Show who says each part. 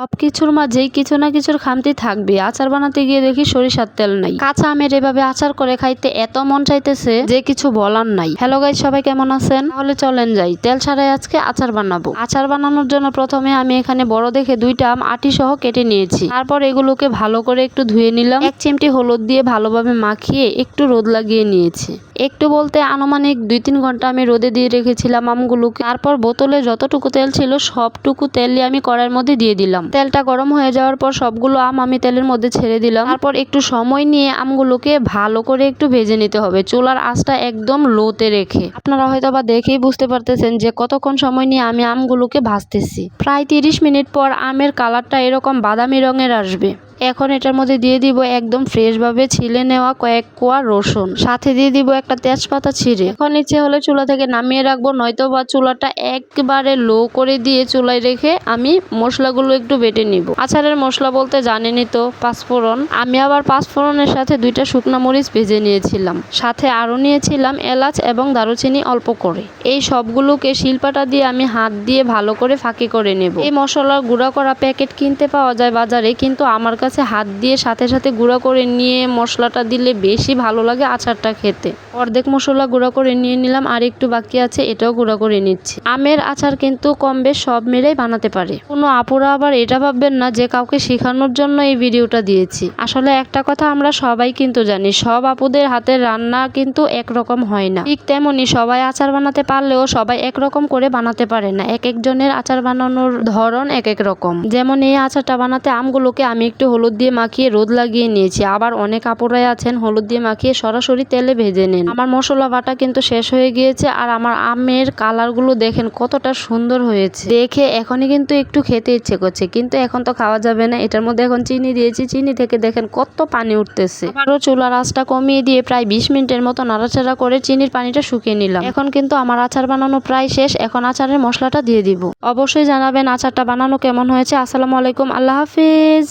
Speaker 1: সবকিছুর মাঝেই কিছু না কিছুর খামতি থাকবে। আচার বানাতে গিয়ে দেখি সরিষার তেল নাই। কাঁচা আমের এভাবে আচার করে খাইতে এত মন চাইতেছে যে কিছু বলার নাই। হ্যালো গাইস, সবাই কেমন আছেন? তাহলে চলেন যাই, তেল ছাড়াই আজকে আচার বানাবো। আচার বানানোর জন্য প্রথমে আমি এখানে বড় দেখে 2টা আম আটি সহ কেটে নিয়েছি। তারপর এগুলোকে ভালো করে একটু ধুয়ে নিলাম। 1 চিমটি হলুদ দিয়ে ভালোভাবে মাখিয়ে একটু রোদ লাগিয়ে নিয়েছি। একটু বলতে আনুমানিক 2-3 ঘন্টা আমি রোদে দিয়ে রেখেছিলাম আমগুলোকে। তারপর বোতলে যতটুকু তেল ছিল সবটুকু তেল আমি কড়াইয়ের মধ্যে দিয়ে দিলাম। তেলটা গরম হয়ে যাওয়ার পর সবগুলো আম আমি তেলের মধ্যে ছেড়ে দিলাম। তারপর একটু সময় নিয়ে আমগুলোকে ভালো করে একটু ভেজে নিতে হবে, চুলার আঁচটা একদম লোতে রেখে। আপনারা হয়তো বা দেখেই বুঝতে পারতেছেন যে কতক্ষণ সময় নিয়ে আমি আমগুলোকে ভাজতেছি। প্রায় 30 মিনিট পর আমের কালারটা এরকম বাদামি রঙের আসবে। এখন এটার মধ্যে দিয়ে দিব একদম ফ্রেশ ভাবে ছিলে নেওয়া কয়েক কোয়া রসুন, সাথে দিয়ে দিব একটা তেজপাতা ছিঁড়ে। এখন ইচ্ছে হলে চুলা থেকে নামিয়ে রাখবো, নয়তো বা চুলাটা একবারে লো করে দিয়ে চুলায় রেখে আমি মশলাগুলো একটু বেটে নিব। আচারের মশলা বলতে জানেনই তো, পাঁচফোড়ন। আমি আবার পাঁচফোড়নের সাথে 2টা শুকনো মরিচ ভেজে নিয়েছিলাম, সাথে আরো নিয়েছিলাম এলাচ এবং দারুচিনি অল্প করে। এই সবগুলোকে শিলপাটা দিয়ে আমি হাত দিয়ে ভালো করে ফাঁকি করে নেব। এই মশলার গুঁড়া করা প্যাকেট কিনতে পাওয়া যায় বাজারে, কিন্তু আমার কাছে হাত দিয়ে সাথে সাথে গুঁড়া করে নিয়ে মশলাটা দিলে বেশি ভালো লাগে আচারটা খেতে। অর্ধেক মশলা গুঁড়া করে নিয়ে নিলাম, আর একটু বাকি আছে, এটাও গুঁড়া করে নিচ্ছি। আমের আচার কিন্তু কম বেশ সব মিলেই বানাতে পারে। কোনো আপুরা আবার এটা ভাববেন না যে কাউকে শেখানোর জন্য এই ভিডিওটা দিয়েছি। আসলে একটা কথা আমরা সবাই কিন্তু জানি, সব আপুদের হাতের রান্না কিন্তু একরকম হয় না। ঠিক তেমনি সবাই আচার বানাতে পারলেও সবাই একরকম করে বানাতে পারে না। এক একজনের আচার বানানোর ধরন এক এক রকম। যেমন এই আচারটা বানাতে আমগুলোকে আমি একটু হলুদ দিয়ে মাখিয়ে রোদ লাগিয়ে নিয়েছি। আবার অনেক আপুরাই আছেন হলুদ দিয়ে মাখিয়ে সরাসরি তেলে ভেজে নেন। আমার মশলা বাটা কিন্তু শেষ হয়ে গিয়েছে, আর আমার আমের কালারগুলো দেখেন কতটা সুন্দর হয়েছে। দেখে এখনই কিন্তু একটু খেতে ইচ্ছে করছে, কিন্তু এখন তো খাওয়া যাবে না। এটার মধ্যে এখন চিনি দিয়েছি, চিনি থেকে দেখেন কত পানি উঠতেছে। আবারও চুলার আঁচটা কমিয়ে দিয়ে প্রায় 20 মিনিটের মতো নাড়াচাড়া করে চিনির পানিটা শুকিয়ে নিলাম। এখন কিন্তু আমার আচার বানানো প্রায় শেষ। এখন আচারের মশলাটা দিয়ে দিব। অবশ্যই জানাবেন আচারটা বানানো কেমন হয়েছে। আসসালামু আলাইকুম, আল্লাহ হাফিজ।